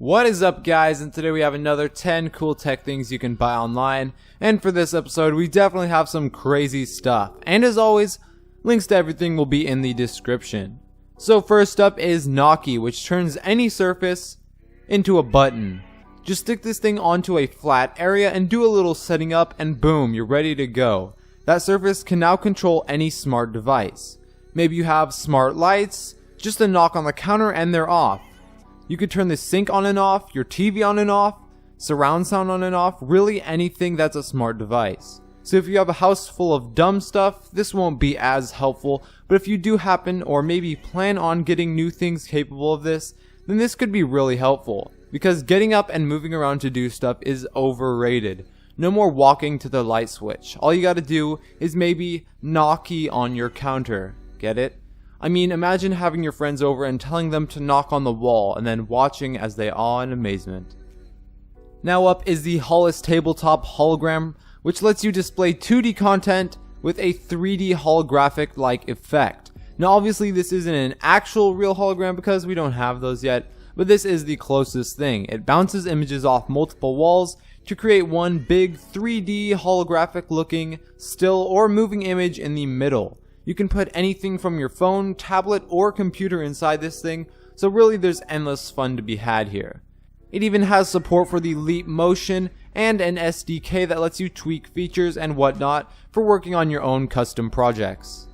What is up, guys? And today we have another 10 cool tech things you can buy online. And for this episode, we definitely have some crazy stuff. And as always, links to everything will be in the description. So first up is Noki, which turns any surface into a button. Just stick this thing onto a flat area and do a little setting up, and boom, you're ready to go. That surface can now control any smart device. Maybe you have smart lights, just a knock on the counter and they're off. You could turn the sink on and off, your TV on and off, surround sound on and off, really anything that's a smart device. So if you have a house full of dumb stuff, this won't be as helpful, but if you do happen or maybe plan on getting new things capable of this, then this could be really helpful. Because getting up and moving around to do stuff is overrated. No more walking to the light switch. All you gotta do is maybe knocky on your counter. Get it? I mean, imagine having your friends over and telling them to knock on the wall and then watching as they awe in amazement. Now up is the TABLETOP hologram, which lets you display 2D content with a 3D holographic-like effect. Now obviously this isn't an actual real hologram because we don't have those yet, but this is the closest thing. It bounces images off multiple walls to create one big 3D holographic looking still or moving image in the middle. You can put anything from your phone, tablet, or computer inside this thing, so really there's endless fun to be had here. It even has support for the Leap Motion and an SDK that lets you tweak features and whatnot for working on your own custom projects.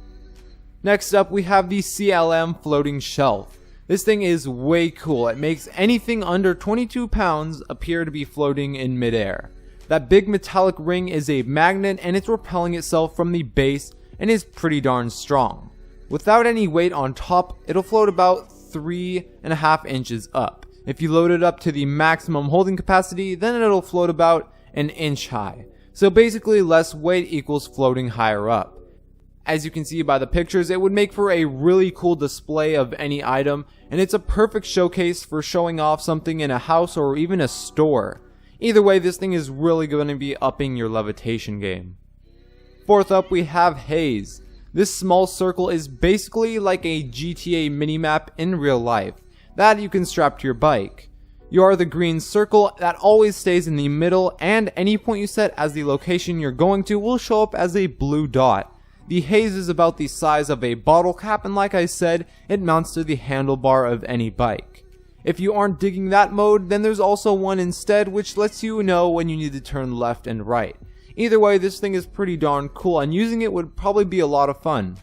Next up, we have the CLM floating shelf. This thing is way cool. It makes anything under 22 pounds appear to be floating in midair. That big metallic ring is a magnet and it's repelling itself from the base and is pretty darn strong. Without any weight on top, it'll float about 3.5 inches up. If you load it up to the maximum holding capacity, then it'll float about an inch high. So basically less weight equals floating higher up. As you can see by the pictures, it would make for a really cool display of any item, and it's a perfect showcase for showing off something in a house or even a store. Either way, this thing is really going to be upping your levitation game. Fourth up, we have Haze. This small circle is basically like a GTA minimap in real life that you can strap to your bike. You are the green circle that always stays in the middle, and any point you set as the location you're going to will show up as a blue dot. The haze is about the size of a bottle cap, and like I said, it mounts to the handlebar of any bike. If you aren't digging that mode, then there's also one instead which lets you know when you need to turn left and right. Either way, this thing is pretty darn cool, and using it would probably be a lot of fun.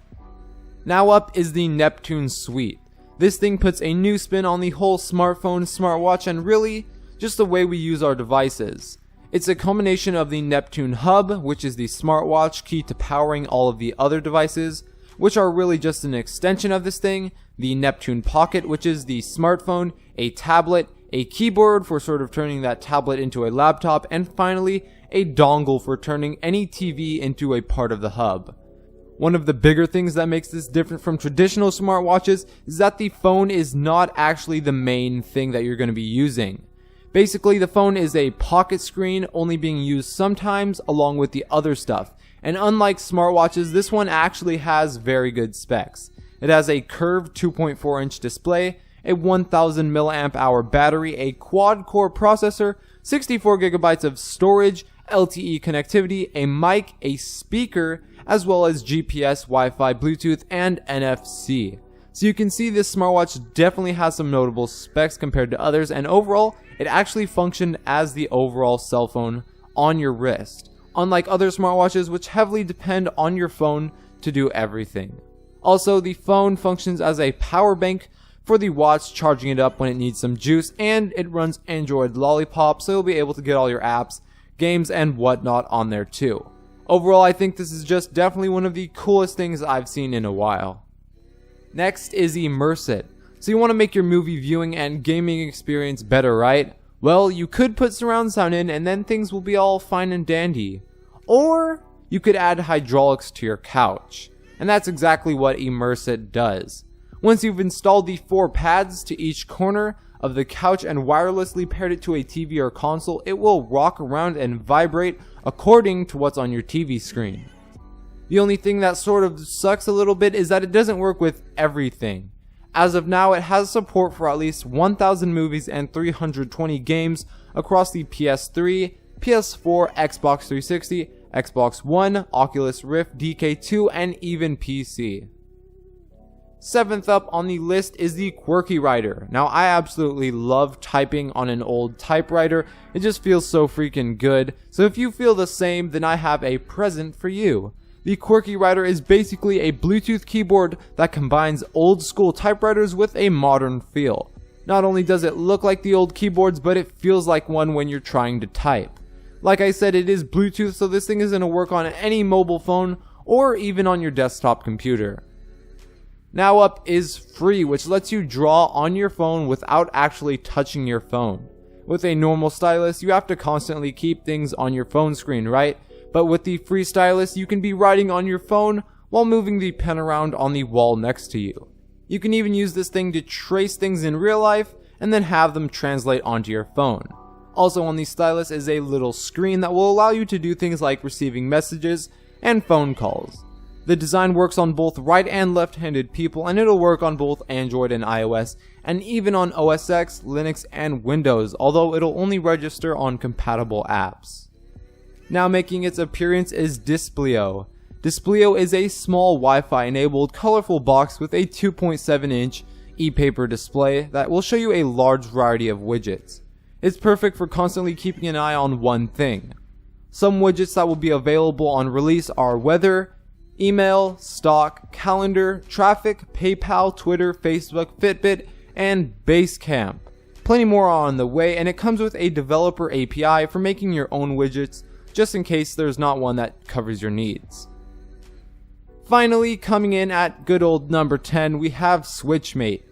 Now up is the Neptune Suite. This thing puts a new spin on the whole smartphone, smartwatch, and really just the way we use our devices. It's a combination of the Neptune Hub, which is the smartwatch key to powering all of the other devices, which are really just an extension of this thing, the Neptune Pocket, which is the smartphone, a tablet, a keyboard for sort of turning that tablet into a laptop, and finally a dongle for turning any TV into a part of the hub. One of the bigger things that makes this different from traditional smartwatches is that the phone is not actually the main thing that you're going to be using. Basically, the phone is a pocket screen only being used sometimes along with the other stuff, and unlike smartwatches, this one actually has very good specs. It has a curved 2.4 inch display, a 1000 mAh battery, a quad-core processor, 64 gigabytes of storage, LTE connectivity, a mic, a speaker, as well as GPS, Wi-Fi, Bluetooth, and NFC. So you can see this smartwatch definitely has some notable specs compared to others, and overall, it actually functioned as the overall cell phone on your wrist, unlike other smartwatches which heavily depend on your phone to do everything. Also, the phone functions as a power bank for the watch, charging it up when it needs some juice, and it runs Android Lollipop, so you'll be able to get all your apps, games, and whatnot on there too. Overall, I think this is just definitely one of the coolest things I've seen in a while. Next is IMMERS. So you want to make your movie viewing and gaming experience better, right? Well, you could put surround sound in and then things will be all fine and dandy. Or you could add hydraulics to your couch. And that's exactly what IMMERS does. Once you've installed the 4 pads to each corner of the couch and wirelessly paired it to a TV or console, it will rock around and vibrate according to what's on your TV screen. The only thing that sort of sucks a little bit is that it doesn't work with everything. As of now, it has support for at least 1,000 movies and 320 games across the PS3, PS4, Xbox 360, Xbox One, Oculus Rift, DK2, and even PC. 7th up on the list is the Quirky Writer. Now, I absolutely love typing on an old typewriter. It just feels so freaking good. So if you feel the same, then I have a present for you. The Quirky Writer is basically a Bluetooth keyboard that combines old school typewriters with a modern feel. Not only does it look like the old keyboards, but it feels like one when you're trying to type. Like I said, it is Bluetooth, so this thing is going to work on any mobile phone or even on your desktop computer. Now up is Free, which lets you draw on your phone without actually touching your phone. With a normal stylus, you have to constantly keep things on your phone screen, right? But with the Free stylus, you can be writing on your phone while moving the pen around on the wall next to you. You can even use this thing to trace things in real life and then have them translate onto your phone. Also on the stylus is a little screen that will allow you to do things like receiving messages and phone calls. The design works on both right and left-handed people, and it'll work on both Android and iOS, and even on OS X, Linux, and Windows, although it'll only register on compatible apps. Now making its appearance is Displeo. Displeo is a small Wi-Fi enabled colorful box with a 2.7-inch e-paper display that will show you a large variety of widgets. It's perfect for constantly keeping an eye on one thing. Some widgets that will be available on release are weather, email, stock, calendar, traffic, PayPal, Twitter, Facebook, Fitbit, and Basecamp. Plenty more are on the way, and it comes with a developer API for making your own widgets, just in case there's not one that covers your needs. Finally, coming in at good old number 10, we have SwitchMate.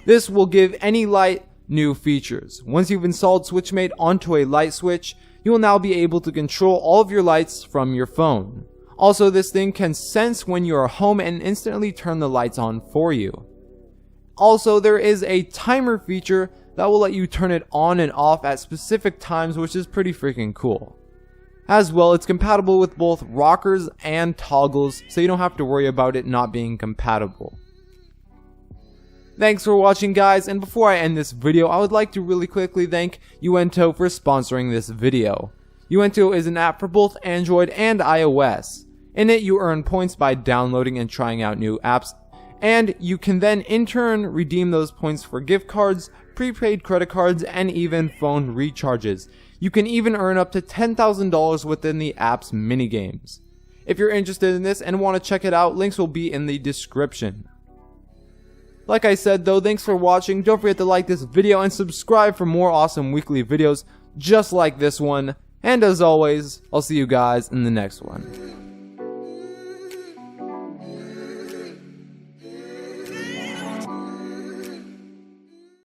This will give any light new features. Once you've installed SwitchMate onto a light switch, you will now be able to control all of your lights from your phone. Also, this thing can sense when you are home and instantly turn the lights on for you. Also, there is a timer feature that will let you turn it on and off at specific times, which is pretty freaking cool. As well, it's compatible with both rockers and toggles, so you don't have to worry about it not being compatible. Thanks for watching, guys, and before I end this video, I would like to really quickly thank Uento for sponsoring this video. Uento is an app for both Android and iOS. In it, you earn points by downloading and trying out new apps, and you can then in turn redeem those points for gift cards, prepaid credit cards, and even phone recharges. You can even earn up to $10,000 within the app's minigames. If you're interested in this and want to check it out, links will be in the description. Like I said though, thanks for watching. Don't forget to like this video and subscribe for more awesome weekly videos just like this one. And as always, I'll see you guys in the next one.